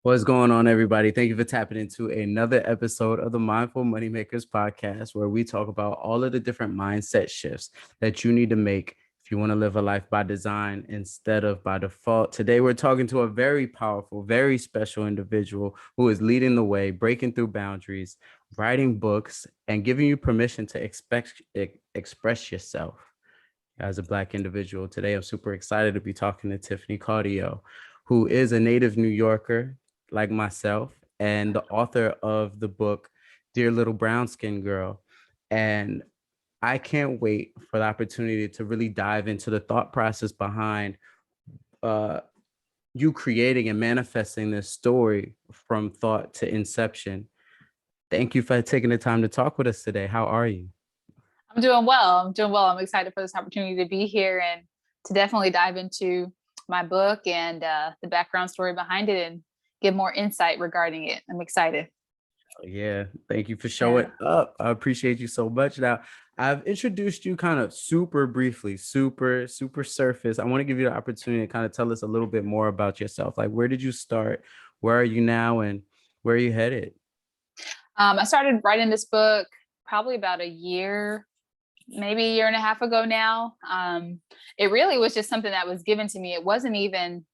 What's going on, everybody? Thank you for tapping into another episode of the Mindful Moneymakers podcast, where we talk about all of the different mindset shifts that you need to make if you want to live a life by design instead of by default. Today, we're talking to a very powerful, very special individual who is leading the way, breaking through boundaries, writing books, and giving you permission to express yourself as a Black individual. Today, I'm super excited to be talking to Tiffany Kouadio, who is a native New Yorker like myself and the author of the book, Dear Little Brown Skin Girl. And I can't wait for the opportunity to really dive into the thought process behind uh, you creating and manifesting this story from thought to inception. Thank you for taking the time to talk with us today. How are you? I'm doing well. I'm excited for this opportunity to be here and to definitely dive into my book and the background story behind it and give more insight regarding it. I'm excited. Yeah, thank you for showing up. I appreciate you so much. Now, I've introduced you kind of super briefly, super surface. I want to give you the opportunity to kind of tell us a little bit more about yourself. Like, where did you start? Where are you now? And where are you headed? I started writing this book probably about a year, maybe a year and a half ago now. It really was just something that was given to me. It wasn't even,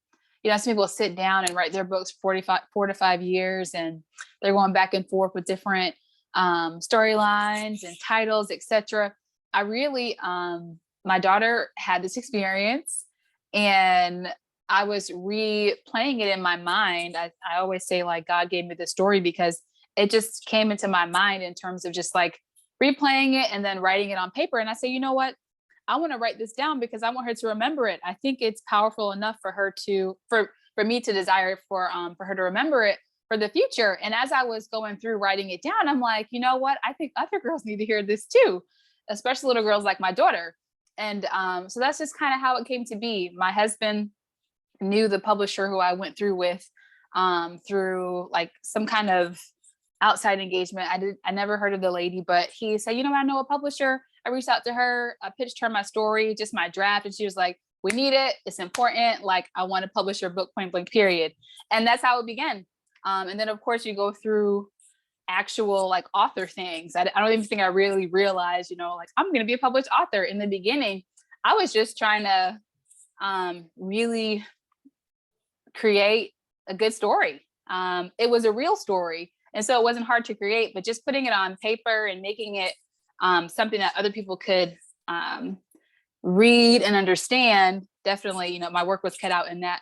some people sit down and write their books 4 to 5 years, and they're going back and forth with different storylines and titles, etc. I really, my daughter had this experience, and I was replaying it in my mind. I always say, like, God gave me the story because it just came into my mind in terms of just like replaying it and then writing it on paper. And I say, you know what? I want to write this down because I want her to remember it. I think it's powerful enough for her to, for me to desire for her to remember it for the future. And as I was going through writing it down, I'm like, you know what? I think other girls need to hear this too, especially little girls like my daughter. And so that's just kind of how it came to be. My husband knew the publisher who I went through with through like some kind of outside engagement. I never heard of the lady, but he said, I know a publisher. I reached out to her, I pitched her my story, just my draft. And she was like, we need it. It's important. Like, I want to publish your book, point blank, period. And that's how it began. And then of course you go through actual like author things. I don't even think I really realized, like I'm going to be a published author. In the beginning, I was just trying to really create a good story. It was a real story. And so it wasn't hard to create, but just putting it on paper and making it something that other people could read and understand. Definitely, my work was cut out in that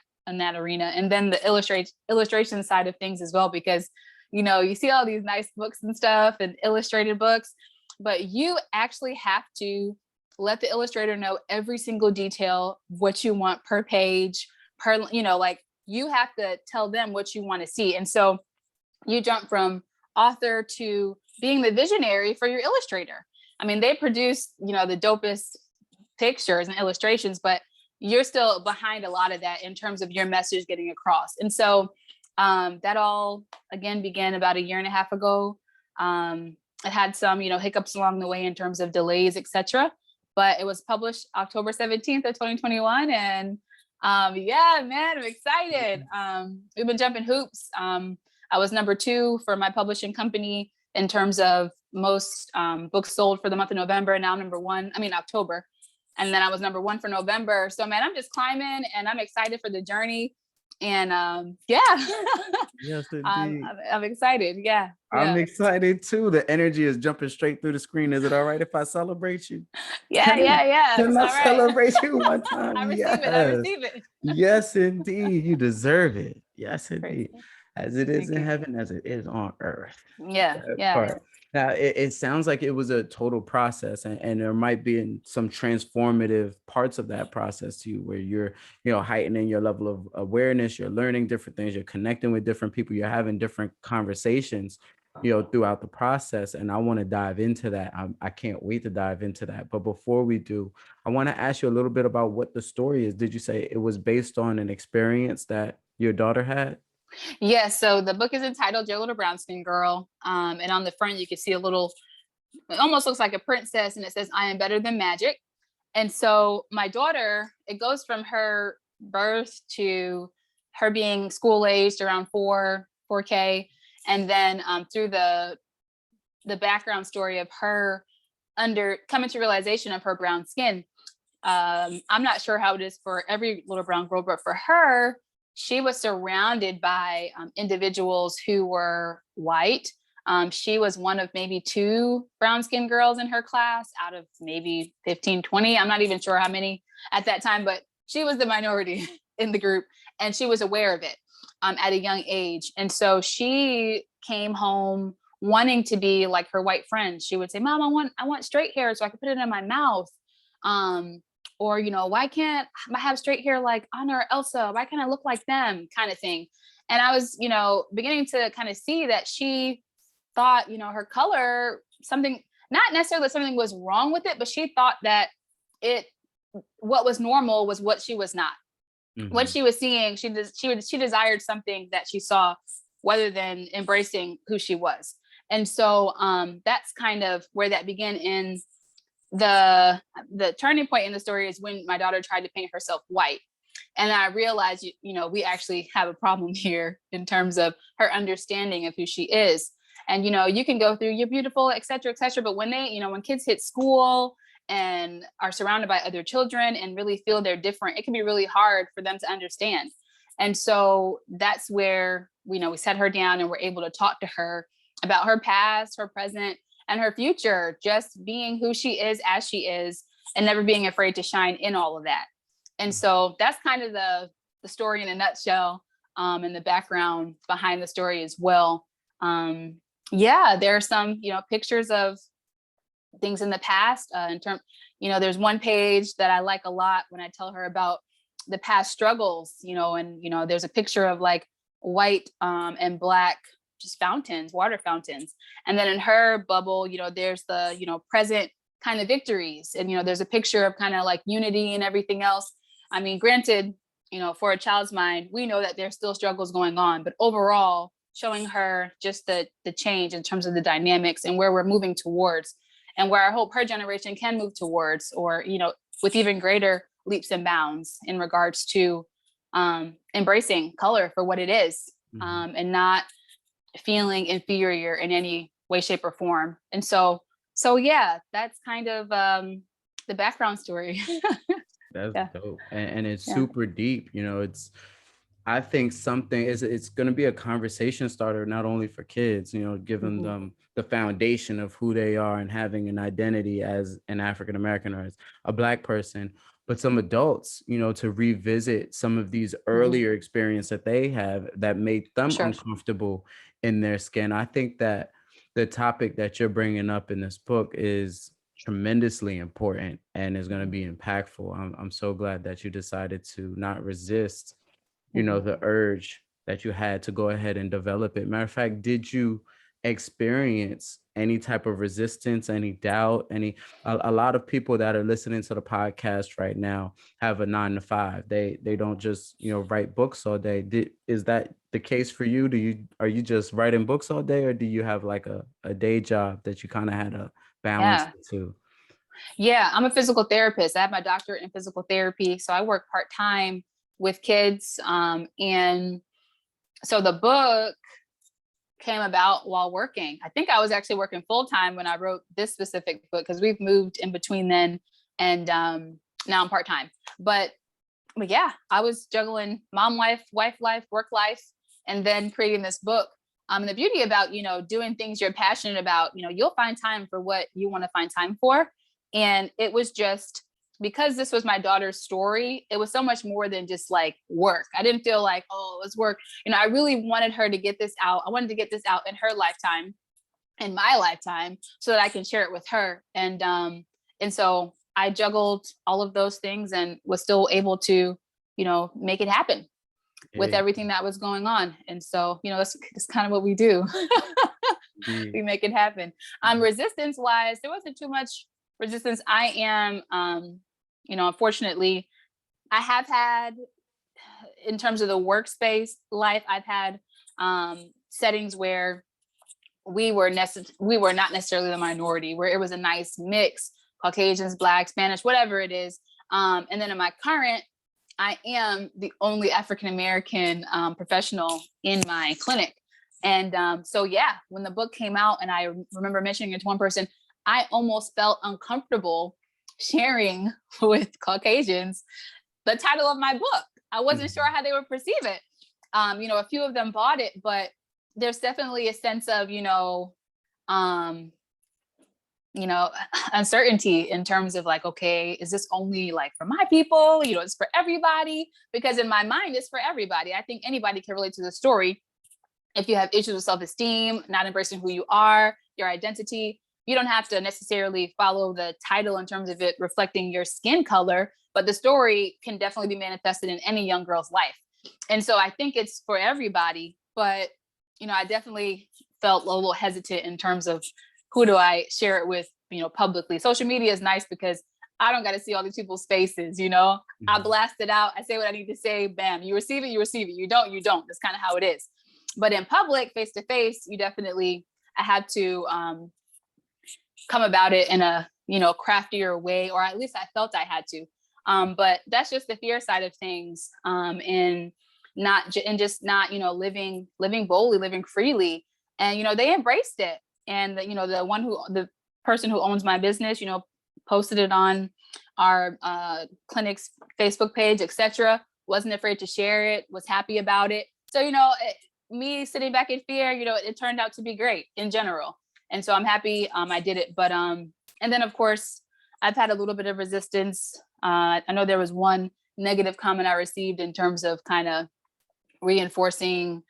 arena. And then the illustration side of things as well, because, you see all these nice books and stuff and illustrated books, but you actually have to let the illustrator know every single detail, what you want per page, like you have to tell them what you want to see. And so you jump from author to being the visionary for your illustrator. I mean, they produce, the dopest pictures and illustrations, but you're still behind a lot of that in terms of your message getting across. And so that all, again, began about a year and a half ago. It had some, hiccups along the way in terms of delays, etc. But it was published October 17th of 2021. And yeah, man, I'm excited. We've been jumping hoops. I was number 2 for my publishing company in terms of most books sold for the month of November. And now I'm number 1, October. And then I was number 1 for November. So man, I'm just climbing and I'm excited for the journey. And yeah, Yes, indeed. I'm excited. Yeah. I'm excited too. The energy is jumping straight through the screen. Is it all right if I celebrate you? Yeah. Can I Right. celebrate you one time? I receive it. Yes, indeed. You deserve it. Yes, indeed. Crazy. As it is Thank in you. heaven, as it is on earth. Yeah. Part. Now, it sounds like it was a total process, and there might be some transformative parts of that process to you, where you're, heightening your level of awareness, you're learning different things, you're connecting with different people, you're having different conversations, throughout the process. And I want to dive into that. I can't wait to dive into that. But before we do, I want to ask you a little bit about what the story is. Did you say it was based on an experience that your daughter had? Yeah, so the book is entitled Dear Little Brown Skin Girl. And on the front, you can see a little, it almost looks like a princess, and it says, I am better than magic. And so my daughter, it goes from her birth to her being school aged around 4K, and then through the background story of her coming to realization of her brown skin. I'm not sure how it is for every little brown girl, but for her, she was surrounded by individuals who were white. She was one of maybe 2 brown skinned girls in her class out of maybe 15, 20. I'm not even sure how many at that time, but she was the minority in the group, and she was aware of it at a young age. And so she came home wanting to be like her white friends. She would say, "Mom, I want straight hair so I can put it in my mouth." Or, why can't I have straight hair like Anna or Elsa? Why can't I look like them? Kind of thing. And I was, beginning to kind of see that she thought, her color, something, not necessarily that something was wrong with it, but she thought that what was normal was what she was not. Mm-hmm. What she was seeing, she desired something that she saw rather than embracing who she was. And so that's kind of where that began. In the turning point in the story is when my daughter tried to paint herself white. And I realized, we actually have a problem here in terms of her understanding of who she is. And, you can go through, "You're beautiful, et cetera, but when when kids hit school and are surrounded by other children and really feel they're different, it can be really hard for them to understand. And so that's where, we sat her down and were able to talk to her about her past, her present, and her future, just being who she is as she is, and never being afraid to shine in all of that. And so that's kind of the story in a nutshell, and the background behind the story as well. There are some, pictures of things in the past, there's one page that I like a lot when I tell her about the past struggles, and, there's a picture of like white and black, just fountains, water fountains. And then in her bubble, there's the, present kind of victories. And, there's a picture of kind of like unity and everything else. I mean, granted, for a child's mind, we know that there's still struggles going on, but overall showing her just the change in terms of the dynamics and where we're moving towards, and where I hope her generation can move towards, or, with even greater leaps and bounds in regards to embracing color for what it is, and not feeling inferior in any way, shape, or form. And so yeah, that's kind of the background story. That's Yeah. dope. And it's super deep. I think it's going to be a conversation starter, not only for kids, giving them the foundation of who they are and having an identity as an African-American or as a Black person, but some adults, to revisit some of these earlier experiences that they have that made them uncomfortable in their skin. I think that the topic that you're bringing up in this book is tremendously important and is going to be impactful. I'm so glad that you decided to not resist the urge that you had to go ahead and develop it. Matter of fact, did you experience any type of resistance, any doubt, a lot of people that are listening to the podcast right now have a 9-to-5. They don't just, write books all day. Is that the case for you? Are you just writing books all day, or do you have like a day job that you kind of had to balance the two? Yeah, I'm a physical therapist. I have my doctorate in physical therapy. So I work part-time with kids. And so the book came about while working. I think I was actually working full-time when I wrote this specific book, because we've moved in between then and now I'm part-time. But yeah, I was juggling mom life, wife life, work life, and then creating this book. And the beauty about, doing things you're passionate about, you'll find time for what you want to find time for. And it was just, because this was my daughter's story, it was so much more than just like work. I didn't feel like, oh, it's work. I really wanted her to get this out. I wanted to get this out in her lifetime, in my lifetime, so that I can share it with her. And so I juggled all of those things and was still able to, make it happen with everything that was going on. And so, it's kind of what we do. We make it happen. Resistance wise, there wasn't too much resistance. I am, unfortunately, I have had, in terms of the workspace life, I've had settings where we were not necessarily the minority, where it was a nice mix, Caucasians, Black, Spanish, whatever it is. And then in my current I am the only African-American professional in my clinic. And so, yeah, when the book came out and I remember mentioning it to one person, I almost felt uncomfortable sharing with Caucasians the title of my book. I wasn't sure how they would perceive it. A few of them bought it, but there's definitely a sense of, um, uncertainty in terms of like, okay, is this only like for my people? It's for everybody, because in my mind, it's for everybody. I think anybody can relate to the story. If you have issues with self-esteem, not embracing who you are, your identity, you don't have to necessarily follow the title in terms of it reflecting your skin color, but the story can definitely be manifested in any young girl's life. And so I think it's for everybody, but I definitely felt a little hesitant in terms of who do I share it with, publicly. Social media is nice because I don't got to see all these people's faces, I blast it out. I say what I need to say. Bam, you receive it, you receive it. You don't, you don't. That's kind of how it is. But in public, face to face, I had to come about it in a, craftier way, or at least I felt I had to. But that's just the fear side of things. And just not, living boldly, living freely. And, they embraced it. And, the person who owns my business, posted it on our clinic's Facebook page, etc. Wasn't afraid to share it, was happy about it. So, me sitting back in fear, it turned out to be great in general. And so I'm happy I did it. But, and then of course, I've had a little bit of resistance. I know there was one negative comment I received in terms of kind of reinforcing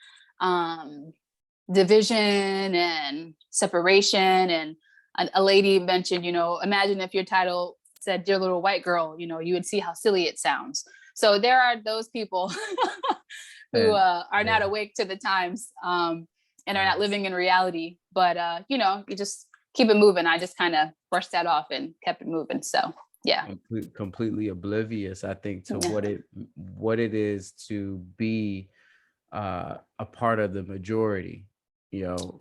division and separation. And a lady mentioned, imagine if your title said "Dear Little White Girl," you would see how silly it sounds. So there are those people who are not awake to the times and are not living in reality. But you just keep it moving. I just kind of brushed that off and kept it moving. So yeah, completely oblivious, I think, to what it is to be a part of the majority.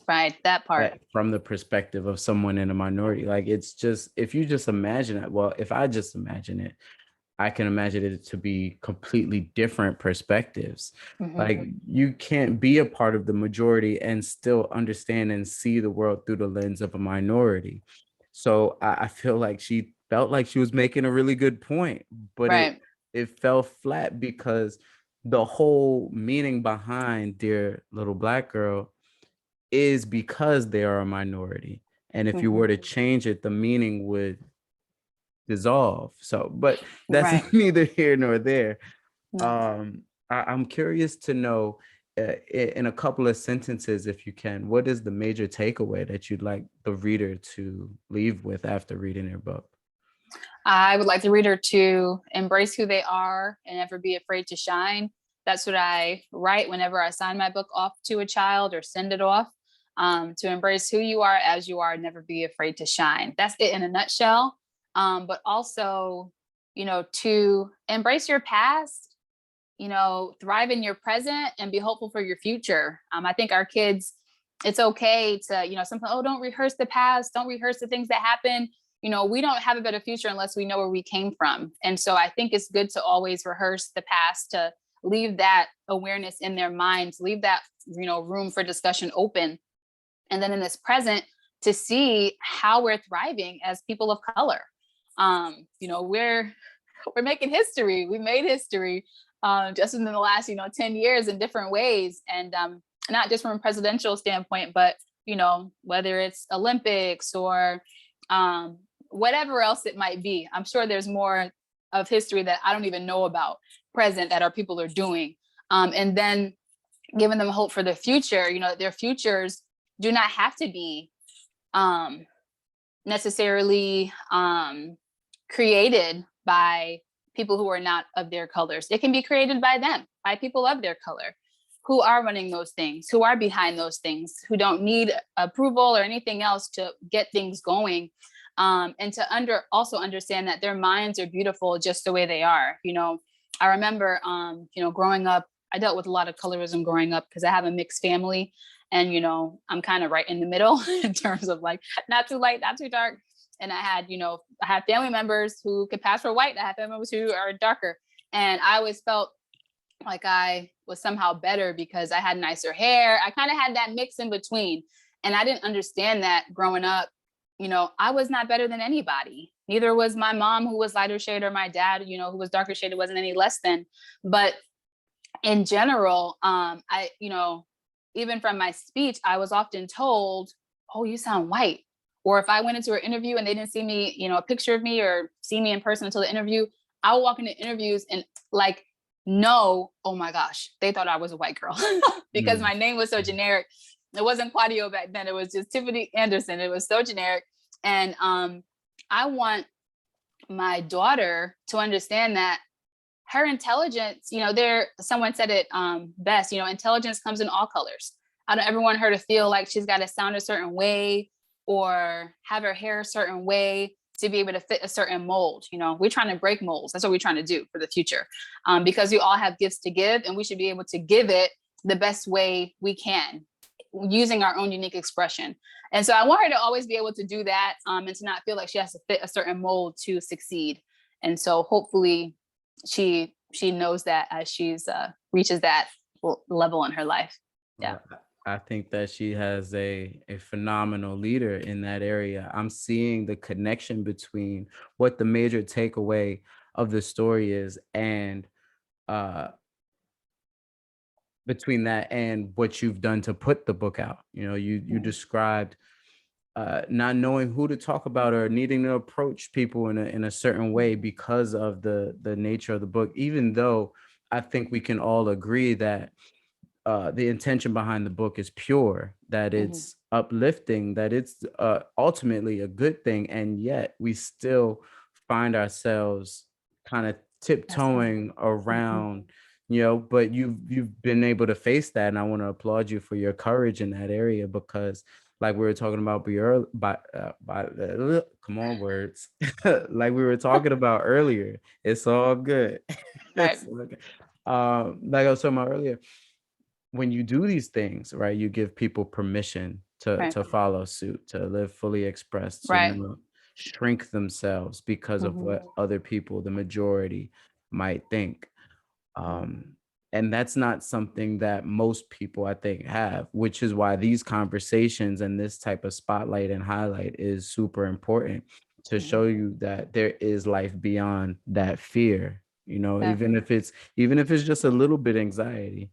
Right, that part. From the perspective of someone in a minority, like, it's just, if you just imagine it, well, if I just imagine it, I can imagine it to be completely different perspectives. Like, you can't be a part of the majority and still understand and see the world through the lens of a minority. So I feel like she felt like she was making a really good point, but right. it fell flat, because the whole meaning behind "Dear Little Black Girl" is because they are a minority. And if you were to change it, the meaning would dissolve. So, but that's Right. neither here nor there. I'm curious to know, in a couple of sentences, if you can, what is the major takeaway that you'd like the reader to leave with after reading your book? I would like the reader to embrace who they are and never be afraid to shine. That's what I write whenever I sign my book off to a child or send it off. To embrace who you are as you are, never be afraid to shine. That's it in a nutshell. But also, to embrace your past, thrive in your present and be hopeful for your future. I think our kids, it's okay to, sometimes, oh, don't rehearse the past, don't rehearse the things that happened. We don't have a better future unless we know where we came from. And so I think it's good to always rehearse the past, to leave that awareness in their minds, leave that, room for discussion open. And then in this present, to see how we're thriving as people of color. We're making history. We made history just in the last, 10 years in different ways. And not just from a presidential standpoint, but, whether it's Olympics or whatever else it might be. I'm sure there's more of history that I don't even know about present that our people are doing. And then giving them hope for the future, their futures do not have to be necessarily created by people who are not of their colors. It can be created by them, by people of their color, who are running those things, who are behind those things, who don't need approval or anything else to get things going. And to also understand that their minds are beautiful just the way they are. I remember, growing up, I dealt with a lot of colorism growing up because I have a mixed family. And, I'm kind of right in the middle in terms of like, not too light, not too dark. And I had family members who could pass for white. I had family members who are darker. And I always felt like I was somehow better because I had nicer hair. I kind of had that mix in between. And I didn't understand that growing up. I was not better than anybody. Neither was my mom, who was lighter shade, or my dad, who was darker shade. It wasn't any less than. But in general, even from my speech, I was often told, "Oh, you sound white." Or if I went into an interview and they didn't see me, a picture of me or see me in person until the interview, I would walk into interviews and like, no, oh my gosh, they thought I was a white girl because Mm. my name was so generic. It wasn't Kouadio back then. It was just Tiffany Anderson. It was so generic. And I want my daughter to understand that her intelligence, someone said it best, intelligence comes in all colors. I don't ever want her to feel like she's got to sound a certain way or have her hair a certain way to be able to fit a certain mold. We're trying to break molds. That's what we're trying to do for the future, because we all have gifts to give, and we should be able to give it the best way we can using our own unique expression. And so I want her to always be able to do that, and to not feel like she has to fit a certain mold to succeed. And so hopefully she knows that as she's reaches that level in her life. Yeah. Well, I think that she has a phenomenal leader in that area. I'm seeing the connection between what the major takeaway of the story is, and uh between that and what you've done to put the book out. You Mhm. described not knowing who to talk about or needing to approach people in a certain way Mhm. because of the nature of the book, even though I think we can all agree that the intention behind the book is pure, that Mhm. it's uplifting, that it's ultimately a good thing, and yet we still find ourselves kind of That's right. tiptoeing Mhm. around, but you've been able to face that, and I want to applaud you for your courage in that area, because like we were talking about come on, words. Like we were talking about earlier, it's all good. Right. It's all good. Like I was talking about earlier, when you do these things, right, you give people permission to Right. to follow suit, to live fully expressed, to Right. not shrink themselves because of Mhm. what other people, the majority, might think. Mhm. Um, and that's not something that most people, I think, have, which is why these conversations and this type of spotlight and highlight is super important, to Mhm. show you that there is life beyond that fear. Definitely. Even if it's just a little bit anxiety,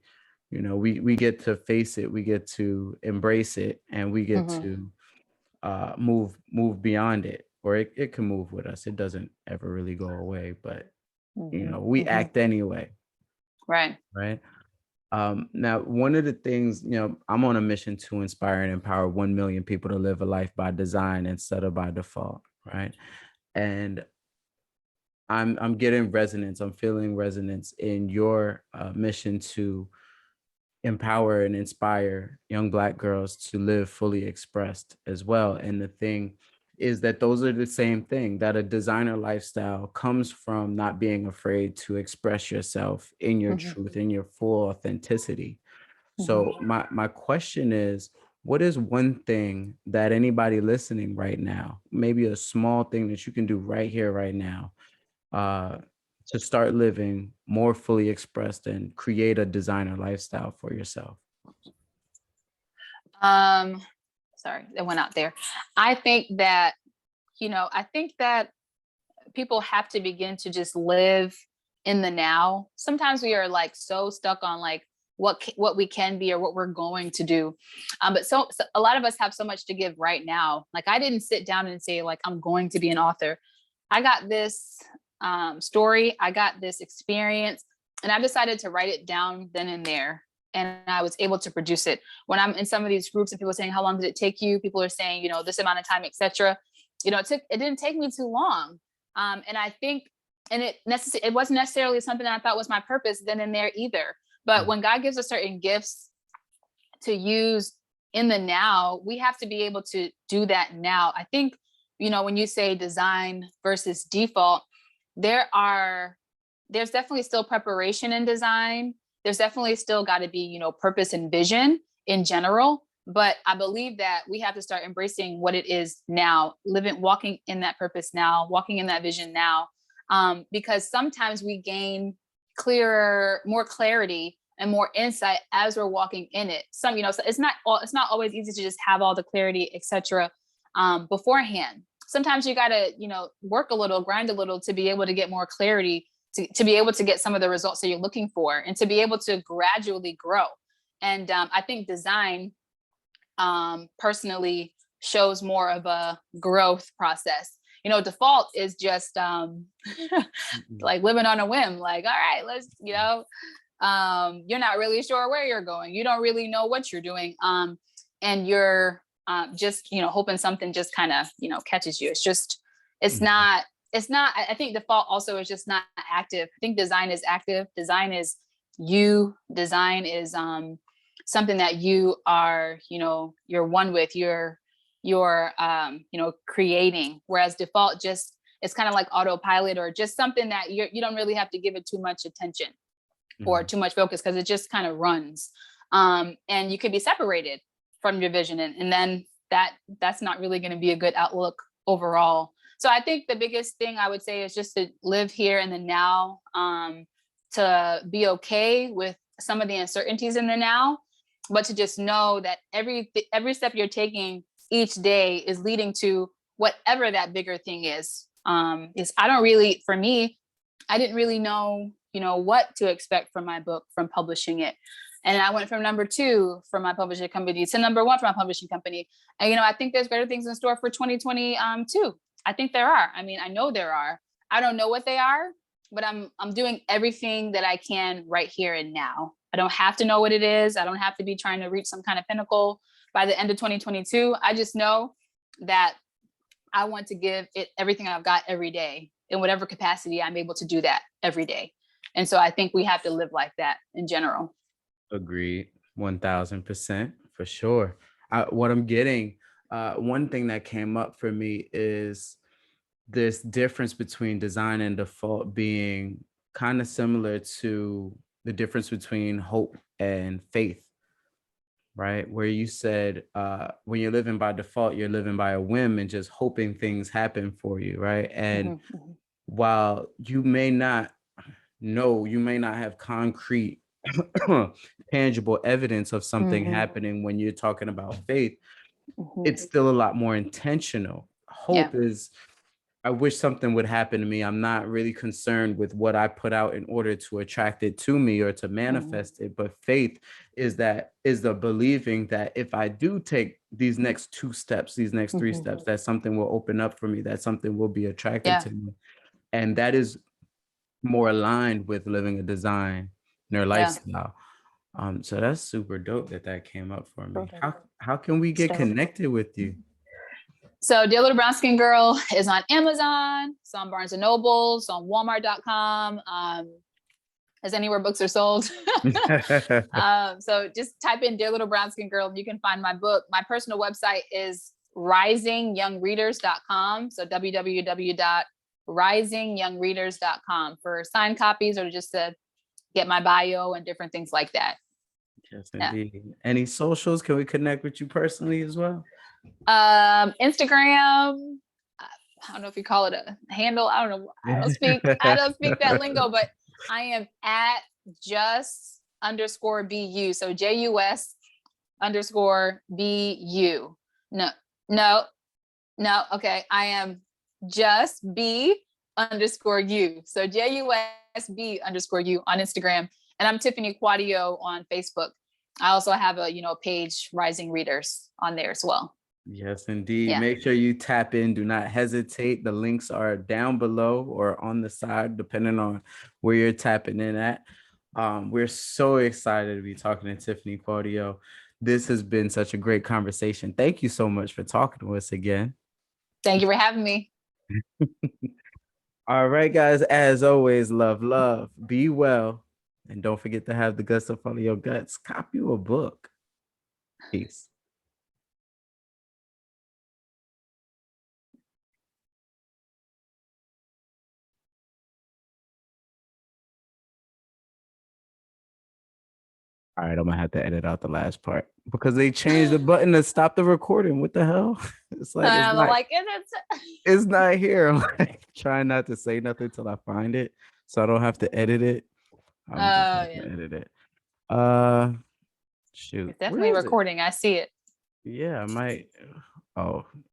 we get to face it, we get to embrace it, and we get Mhm. to move beyond it, or it can move with us. It doesn't ever really go away, but Mhm. we Mhm. act anyway, Right. right? Now, one of the things, I'm on a mission to inspire and empower 1 million people to live a life by design instead of by default, right? And I'm getting resonance. I'm feeling resonance in your mission to empower and inspire young Black girls to live fully expressed as well. And the thing is that those are the same thing, that a designer lifestyle comes from not being afraid to express yourself in your Mhm. truth, in your full authenticity. Mhm. So my question is, what is one thing that anybody listening right now, maybe a small thing that you can do right here, right now, uh, to start living more fully expressed and create a designer lifestyle for yourself? Um, Sorry, it went out there. I think that, I think that people have to begin to just live in the now. Sometimes we are like so stuck on like what we can be or what we're going to do. But so a lot of us have so much to give right now. Like I didn't sit down and say like I'm going to be an author. I got this story, I got this experience, and I decided to write it down then and there. And I was able to produce it. When I'm in some of these groups and people are saying, "How long did it take you?" People are saying, this amount of time, etc. It didn't take me too long. And I think, and it wasn't necessarily something that I thought was my purpose then and there either. But Mm. when God gives us certain gifts to use in the now, we have to be able to do that now. I think, when you say design versus default, there are there's definitely still preparation in design. There's definitely still got to be, purpose and vision in general. But I believe that we have to start embracing what it is now, walking in that purpose now, walking in that vision now. Because sometimes we gain clearer, more clarity and more insight as we're walking in it. Some, so it's not always easy to just have all the clarity, etc. Beforehand. Sometimes you got to, work a little, grind a little to be able to get more clarity, to be able to get some of the results that you're looking for, and to be able to gradually grow. And I think design personally shows more of a growth process. Default is just like living on a whim, like, all right, let's, you're not really sure where you're going. You don't really know what you're doing. And you're just, hoping something just kind of, catches you. It's not, I think default also is just not active. I think design is active. Design is you. Design is something that you are, you're one with, you're creating. Whereas default just, it's kind of like autopilot, or just something that you don't really have to give it too much attention or too much focus, because it just kind of runs. And you could be separated from your vision. And then that's not really going to be a good outlook overall. So I think the biggest thing I would say is just to live here in the now, to be okay with some of the uncertainties in the now, but to just know that every step you're taking each day is leading to whatever that bigger thing is. I didn't really know, what to expect from my book, from publishing it. And I went from number 2 for my publishing company to number 1 for my publishing company. And, I think there's better things in store for 2020 too. I think there are. I mean, I know there are. I don't know what they are, but I'm doing everything that I can right here and now. I don't have to know what it is. I don't have to be trying to reach some kind of pinnacle by the end of 2022. I just know that I want to give it everything I've got every day, in whatever capacity I'm able to do that every day. And so I think we have to live like that in general. Agreed. 1000% for sure. What I'm getting, one thing that came up for me is this difference between design and default being kind of similar to the difference between hope and faith, right? Where you said when you're living by default, you're living by a whim and just hoping things happen for you, right? And while you may not have concrete tangible evidence of something happening when you're talking about faith, it's still a lot more intentional. Hope is, I wish something would happen to me. I'm not really concerned with what I put out in order to attract it to me or to manifest it. But faith is the believing that if I do take these next 2 steps, these next 3 steps, that something will open up for me, that something will be attracted to me. And that is more aligned with living a design lifestyle. So that's super dope that came up for me. How can we get connected with you? So Dear Little Brown Skin Girl is on Amazon, it's on Barnes & Noble, it's on Walmart.com, as anywhere books are sold. So just type in Dear Little Brown Skin Girl and you can find my book. My personal website is risingyoungreaders.com. So www.risingyoungreaders.com for signed copies, or just to get my bio and different things like that. Yes, indeed. Yeah. Any socials? Can we connect with you personally as well? Instagram. I don't know if you call it a handle. I don't know. I don't speak that lingo, but I am at just_BU. So JUS_BU. No. Okay. I am just B_U. So JUSB_U on Instagram. And I'm Tiffany Kouadio on Facebook. I also have a page, Rising Readers, on there as well. Yes, indeed. Yeah. Make sure you tap in. Do not hesitate. The links are down below or on the side, depending on where you're tapping in at. We're so excited to be talking to Tiffany Kouadio. This has been such a great conversation. Thank you so much for talking to us again. Thank you for having me. All right, guys. As always, love, be well. And don't forget to have the guts to follow your guts. Copy a book. Peace. All right, I'm gonna have to edit out the last part because they changed the button to stop the recording. What the hell? It's like it's not here. I'm like trying not to say nothing till I find it, so I don't have to edit it. I'm just Oh about to yeah. edit it. Uh, shoot, It's where definitely is it? recording. I see it. Yeah, I might. Oh,